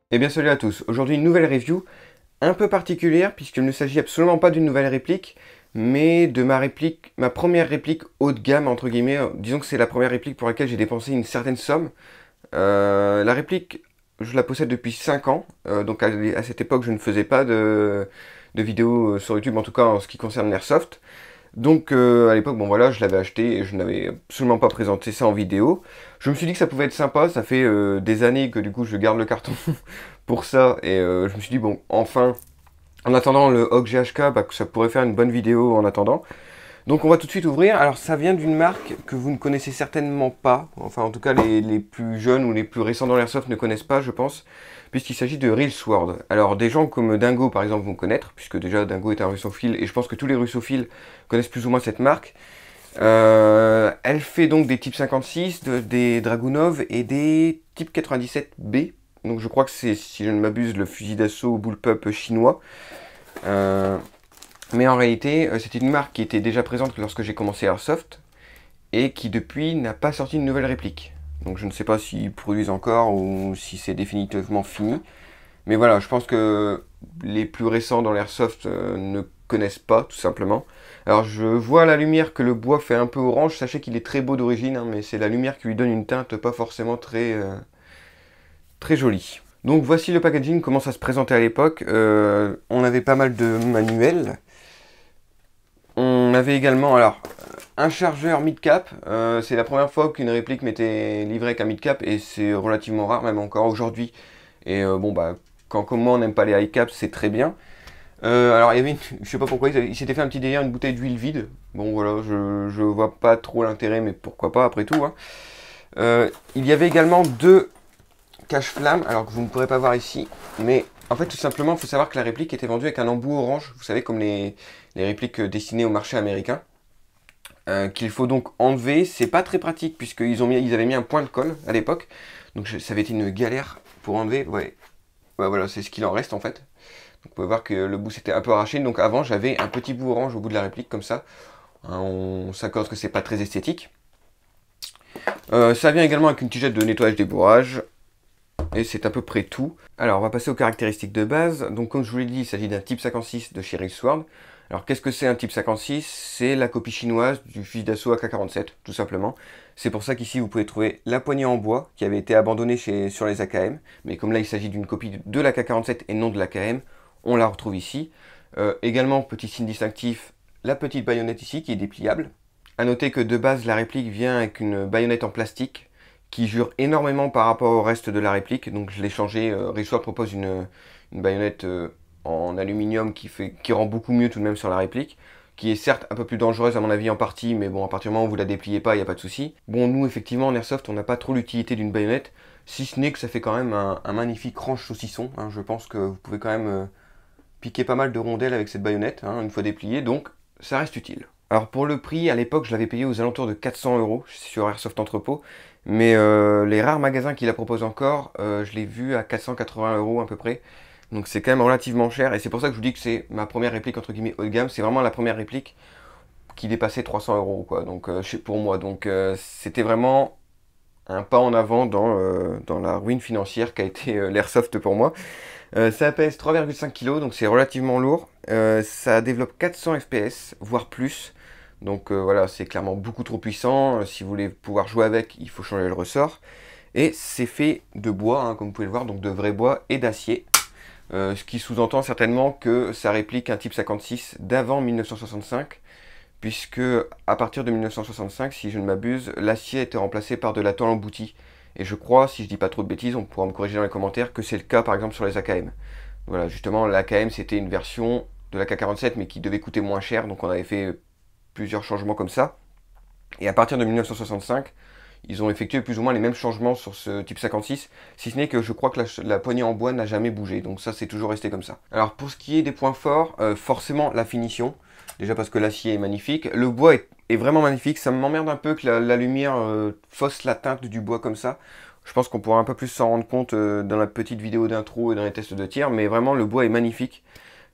Eh bien salut à tous, aujourd'hui une nouvelle review un peu particulière puisqu'il ne s'agit absolument pas d'une nouvelle réplique mais de ma première réplique haut de gamme entre guillemets. Disons que c'est la première réplique pour laquelle j'ai dépensé une certaine somme. La réplique, je la possède depuis 5 ans, donc à cette époque je ne faisais pas de vidéos sur YouTube, en tout cas en ce qui concerne l'Airsoft. Donc à l'époque, bon voilà, je l'avais acheté et je n'avais absolument pas présenté ça en vidéo. Je me suis dit que ça pouvait être sympa, ça fait des années que du coup je garde le carton pour ça et je me suis dit bon, enfin, en attendant le HOG GHK, bah, que ça pourrait faire une bonne vidéo en attendant. Donc on va tout de suite ouvrir. Alors ça vient d'une marque que vous ne connaissez certainement pas, enfin en tout cas les plus jeunes ou les plus récents dans l'airsoft ne connaissent pas je pense, puisqu'il s'agit de Real Sword. Alors des gens comme Dingo par exemple vont connaître, puisque déjà Dingo est un russophile et je pense que tous les russophiles connaissent plus ou moins cette marque. Elle fait donc des types 56, des Dragunov et des types 97B. Donc je crois que c'est, si je ne m'abuse, le fusil d'assaut bullpup chinois. Mais en réalité, c'était une marque qui était déjà présente lorsque j'ai commencé Airsoft et qui depuis n'a pas sorti une nouvelle réplique. Donc je ne sais pas s'ils produisent encore ou si c'est définitivement fini. Mais voilà, je pense que les plus récents dans l'Airsoft ne connaissent pas, tout simplement. Alors je vois à la lumière que le bois fait un peu orange. Sachez qu'il est très beau d'origine, hein, mais c'est la lumière qui lui donne une teinte pas forcément très jolie. Donc voici le packaging, comment ça se présentait à l'époque. On avait pas mal de manuels. On avait également alors un chargeur mid-cap. C'est la première fois qu'une réplique m'était livrée avec un mid-cap et c'est relativement rare, même encore aujourd'hui. Et bon, bah, quand comme moi on n'aime pas les high-caps, c'est très bien. Alors il y avait je sais pas pourquoi, il s'était fait un petit délire, une bouteille d'huile vide. Bon voilà, je vois pas trop l'intérêt, mais pourquoi pas après tout, hein. Il y avait également deux cache-flammes, alors que vous ne pourrez pas voir ici. Mais en fait, tout simplement, il faut savoir que la réplique était vendue avec un embout orange. Vous savez, comme les répliques destinées au marché américain. Qu'il faut donc enlever. C'est pas très pratique, puisqu'ils avaient mis un point de colle à l'époque. Donc ça avait été une galère pour enlever. Ouais, ouais voilà, c'est ce qu'il en reste en fait. Donc, vous pouvez voir que le bout s'était un peu arraché. Donc avant, j'avais un petit bout orange au bout de la réplique, comme ça. Hein, on s'accorde que c'est pas très esthétique. Ça vient également avec une tigette de nettoyage des bourrages. Et c'est à peu près tout. Alors on va passer aux caractéristiques de base. Donc comme je vous l'ai dit, il s'agit d'un type 56 de chez Real Sword. Alors qu'est-ce que c'est un type 56? C'est la copie chinoise du fusil d'assaut AK-47, tout simplement. C'est pour ça qu'ici vous pouvez trouver la poignée en bois qui avait été abandonnée sur les AKM. Mais comme là il s'agit d'une copie de l'AK-47 et non de l'AKM, on la retrouve ici. Également, petit signe distinctif, la petite baïonnette ici qui est dépliable. A noter que de base la réplique vient avec une baïonnette en plastique qui jure énormément par rapport au reste de la réplique. Donc je l'ai changé. Real Sword propose une baïonnette en aluminium qui rend beaucoup mieux tout de même sur la réplique, qui est certes un peu plus dangereuse à mon avis en partie, mais bon, à partir du moment où vous la dépliez pas, il n'y a pas de souci. Bon, nous effectivement en Airsoft, on n'a pas trop l'utilité d'une baïonnette, si ce n'est que ça fait quand même un magnifique range saucisson, hein. Je pense que vous pouvez quand même piquer pas mal de rondelles avec cette baïonnette, hein, une fois dépliée, donc ça reste utile. Alors pour le prix, à l'époque, je l'avais payé aux alentours de 400 € sur Airsoft Entrepôt, mais les rares magasins qui la proposent encore, je l'ai vu à 480 € à peu près. Donc c'est quand même relativement cher, et c'est pour ça que je vous dis que c'est ma première réplique entre guillemets haut de gamme. C'est vraiment la première réplique qui dépassait 300 € quoi, donc pour moi. Donc c'était vraiment un pas en avant dans la ruine financière qu'a été l'Airsoft pour moi. Ça pèse 3,5 kg, donc c'est relativement lourd. Ça développe 400 FPS, voire plus. Donc voilà, c'est clairement beaucoup trop puissant. Si vous voulez pouvoir jouer avec, il faut changer le ressort. Et c'est fait de bois, hein, comme vous pouvez le voir, donc de vrai bois et d'acier. Ce qui sous-entend certainement que ça réplique un type 56 d'avant 1965, puisque à partir de 1965, si je ne m'abuse, l'acier a été remplacé par de la tôle emboutie. Et je crois, si je dis pas trop de bêtises, on pourra me corriger dans les commentaires, que c'est le cas par exemple sur les AKM. Voilà, justement, l'AKM c'était une version de l'AK-47 mais qui devait coûter moins cher, donc on avait fait plusieurs changements comme ça. Et à partir de 1965, ils ont effectué plus ou moins les mêmes changements sur ce type 56, si ce n'est que je crois que la poignée en bois n'a jamais bougé, donc ça c'est toujours resté comme ça. Alors pour ce qui est des points forts, forcément la finition, déjà parce que l'acier est magnifique, le bois est vraiment magnifique, ça m'emmerde un peu que la lumière fausse la teinte du bois comme ça. Je pense qu'on pourra un peu plus s'en rendre compte dans la petite vidéo d'intro et dans les tests de tir, mais vraiment le bois est magnifique.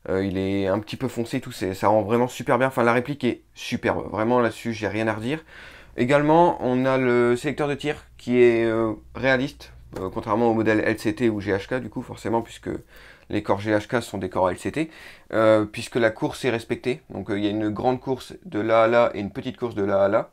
Il est un petit peu foncé, tout, ça rend vraiment super bien. Enfin, la réplique est superbe. Vraiment, là-dessus, j'ai rien à redire. Également, on a le sélecteur de tir qui est réaliste. contrairement au modèle LCT ou GHK du coup forcément, puisque les corps GHK sont des corps LCT, puisque la course est respectée. Donc il y a une grande course de là à là et une petite course de là à là.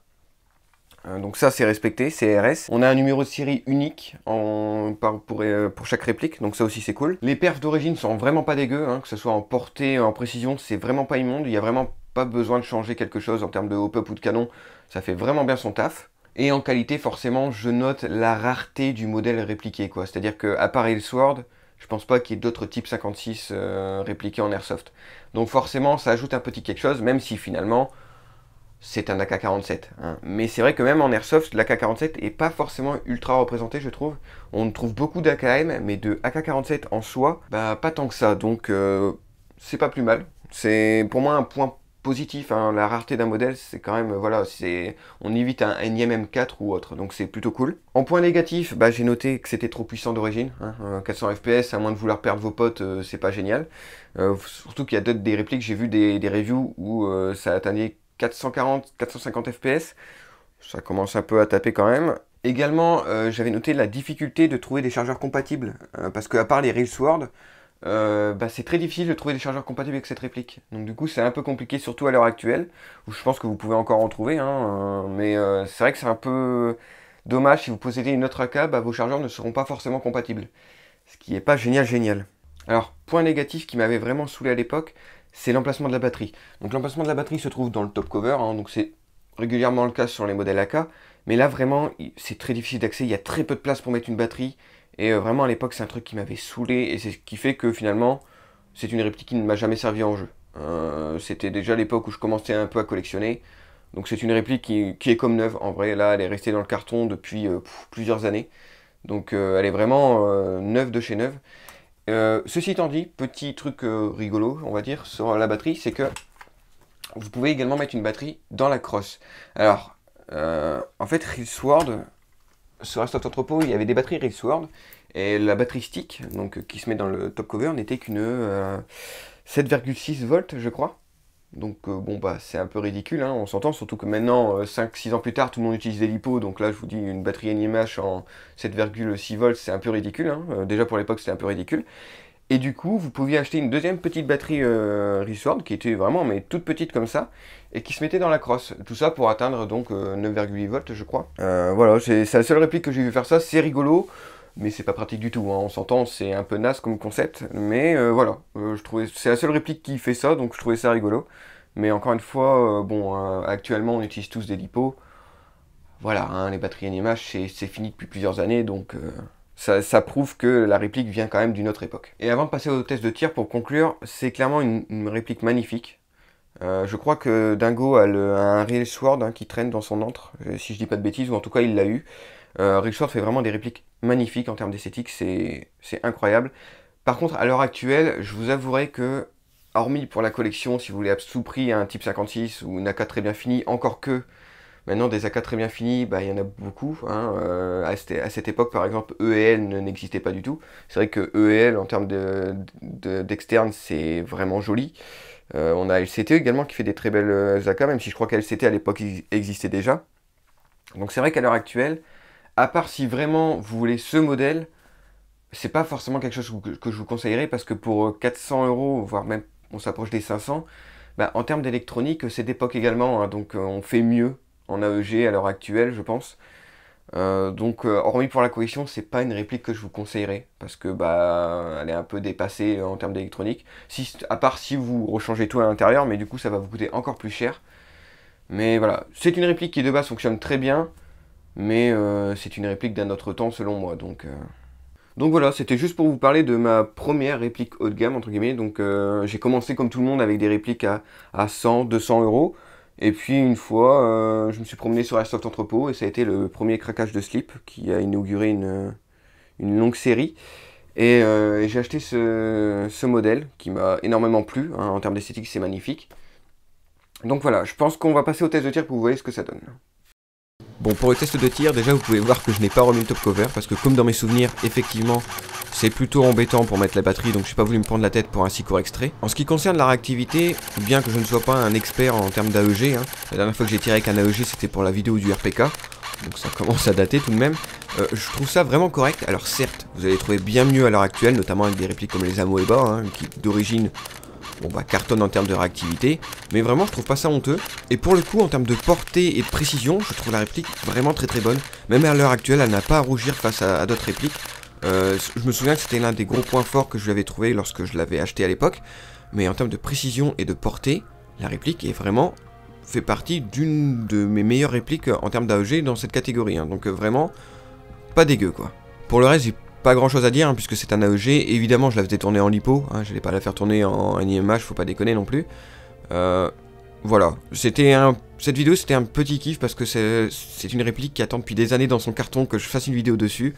Donc ça c'est respecté, c'est RS. On a un numéro de série unique pour chaque réplique, donc ça aussi c'est cool. Les perfs d'origine sont vraiment pas dégueux, hein, que ce soit en portée, en précision, c'est vraiment pas immonde. Il y a vraiment pas besoin de changer quelque chose en termes de hop-up ou de canon, ça fait vraiment bien son taf. Et en qualité, forcément, je note la rareté du modèle répliqué, quoi. C'est-à-dire qu'à part Elsword, je pense pas qu'il y ait d'autres types 56 répliqués en airsoft. Donc forcément, ça ajoute un petit quelque chose, même si finalement, c'est un AK-47. Hein. Mais c'est vrai que même en airsoft, l'AK-47 est pas forcément ultra représenté, je trouve. On trouve beaucoup d'AKM, mais de AK-47 en soi, bah pas tant que ça. Donc c'est pas plus mal. C'est pour moi un point positif, hein. La rareté d'un modèle, c'est quand même, voilà, on évite un énième M4 ou autre, donc c'est plutôt cool. En point négatif, bah, j'ai noté que c'était trop puissant d'origine, hein. 400 FPS, à moins de vouloir perdre vos potes, c'est pas génial. Surtout qu'il y a d'autres des répliques, j'ai vu des reviews où ça atteignait 440, 450 FPS, ça commence un peu à taper quand même. Également, j'avais noté la difficulté de trouver des chargeurs compatibles, parce qu'à part les Railsword, c'est très difficile de trouver des chargeurs compatibles avec cette réplique. Donc du coup c'est un peu compliqué, surtout à l'heure actuelle, où je pense que vous pouvez encore en trouver, hein, mais c'est vrai que c'est un peu dommage, si vous possédez une autre AK, vos chargeurs ne seront pas forcément compatibles. Ce qui n'est pas génial. Alors, point négatif qui m'avait vraiment saoulé à l'époque, c'est l'emplacement de la batterie. Donc l'emplacement de la batterie se trouve dans le top cover, hein, donc c'est régulièrement le cas sur les modèles AK, mais là vraiment c'est très difficile d'accès, il y a très peu de place pour mettre une batterie. Et vraiment à l'époque c'est un truc qui m'avait saoulé et c'est ce qui fait que finalement c'est une réplique qui ne m'a jamais servi en jeu. C'était déjà l'époque où je commençais un peu à collectionner. Donc c'est une réplique qui est comme neuve. En vrai là elle est restée dans le carton depuis plusieurs années. Donc elle est vraiment neuve de chez neuve. Ceci étant dit, petit truc rigolo on va dire sur la batterie, c'est que vous pouvez également mettre une batterie dans la crosse. Alors en fait Railsword, sur Airsoft Entrepôt, il y avait des batteries Railsword, et la batterie stick, donc qui se met dans le top cover, n'était qu'une 7,6 volts, je crois. Donc c'est un peu ridicule, hein, on s'entend, surtout que maintenant, 5-6 ans plus tard, tout le monde utilise des LiPo, donc là je vous dis, une batterie NiMH en 7,6 volts, c'est un peu ridicule, hein. Déjà pour l'époque c'était un peu ridicule. Et du coup, vous pouviez acheter une deuxième petite batterie Railsword, qui était vraiment mais toute petite comme ça, et qui se mettait dans la crosse. Tout ça pour atteindre donc 9,8 volts, je crois. Voilà, c'est la seule réplique que j'ai vu faire ça, c'est rigolo, mais c'est pas pratique du tout, hein. On s'entend, c'est un peu naze comme concept, mais voilà, c'est la seule réplique qui fait ça, donc je trouvais ça rigolo. Mais encore une fois, actuellement on utilise tous des LiPo. Voilà, hein, les batteries NiMH, c'est fini depuis plusieurs années, donc... Ça prouve que la réplique vient quand même d'une autre époque. Et avant de passer au test de tir, pour conclure, c'est clairement une réplique magnifique. Je crois que Dingo a un Railsword, hein, qui traîne dans son antre, si je dis pas de bêtises, ou en tout cas il l'a eu. Railsword fait vraiment des répliques magnifiques en termes d'esthétique, c'est incroyable. Par contre, à l'heure actuelle, je vous avouerai que, hormis pour la collection, si vous voulez à tout prix un type 56 ou une AK très bien finie, encore que... Maintenant, des AK très bien finis, il y en a beaucoup, hein. À cette époque, par exemple, E et L n'existaient pas du tout. C'est vrai que E et L, en termes d'externe, c'est vraiment joli. On a LCT également qui fait des très belles AK, même si je crois qu'LCT à l'époque existait déjà. Donc c'est vrai qu'à l'heure actuelle, à part si vraiment vous voulez ce modèle, c'est pas forcément quelque chose que je vous conseillerais, parce que pour 400 €, voire même on s'approche des 500, en termes d'électronique, c'est d'époque également, hein, donc on fait mieux en AEG à l'heure actuelle, je pense. Hormis pour la collection, c'est pas une réplique que je vous conseillerais, parce que elle est un peu dépassée en termes d'électronique. À part si vous rechangez tout à l'intérieur, mais du coup ça va vous coûter encore plus cher. Mais voilà, c'est une réplique qui de base fonctionne très bien, mais c'est une réplique d'un autre temps selon moi. Donc voilà, c'était juste pour vous parler de ma première réplique haut de gamme, entre guillemets. Donc j'ai commencé comme tout le monde avec des répliques à 100, 200 €. Et puis une fois, je me suis promené sur Airsoft Entrepôt et ça a été le premier craquage de slip qui a inauguré une longue série. Et j'ai acheté ce modèle qui m'a énormément plu, hein, en termes d'esthétique c'est magnifique. Donc voilà, je pense qu'on va passer au test de tir pour que vous voyez ce que ça donne. Bon, pour le test de tir, déjà vous pouvez voir que je n'ai pas remis le top cover parce que comme dans mes souvenirs, effectivement, c'est plutôt embêtant pour mettre la batterie, donc je n'ai pas voulu me prendre la tête pour un si court extrait. En ce qui concerne la réactivité, bien que je ne sois pas un expert en termes d'AEG, hein, la dernière fois que j'ai tiré avec un AEG c'était pour la vidéo du RPK, donc ça commence à dater tout de même. Je trouve ça vraiment correct. Alors certes, vous allez trouver bien mieux à l'heure actuelle, notamment avec des répliques comme les Amoeba, hein, qui d'origine cartonnent en termes de réactivité, mais vraiment je trouve pas ça honteux. Et pour le coup, en termes de portée et de précision, je trouve la réplique vraiment très très bonne. Même à l'heure actuelle, elle n'a pas à rougir face à d'autres répliques. Je me souviens que c'était l'un des gros points forts que je lui avais trouvé lorsque je l'avais acheté à l'époque, mais en termes de précision et de portée, la réplique est vraiment fait partie d'une de mes meilleures répliques en termes d'AEG dans cette catégorie, hein. Donc vraiment pas dégueu quoi. Pour le reste, j'ai pas grand chose à dire, hein, puisque c'est un AEG. Évidemment, je la faisais tourner en lipo, hein, je n'allais pas la faire tourner en IMH, faut pas déconner non plus. Voilà, cette vidéo c'était un petit kiff parce que c'est une réplique qui attend depuis des années dans son carton que je fasse une vidéo dessus.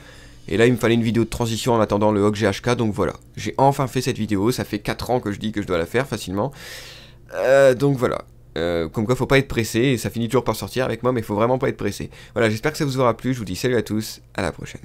Et là il me fallait une vidéo de transition en attendant le Hog GHK, donc voilà. J'ai enfin fait cette vidéo, ça fait 4 ans que je dis que je dois la faire facilement. Donc voilà. Comme quoi faut pas être pressé, et ça finit toujours par sortir avec moi, mais faut vraiment pas être pressé. Voilà, j'espère que ça vous aura plu, je vous dis salut à tous, à la prochaine.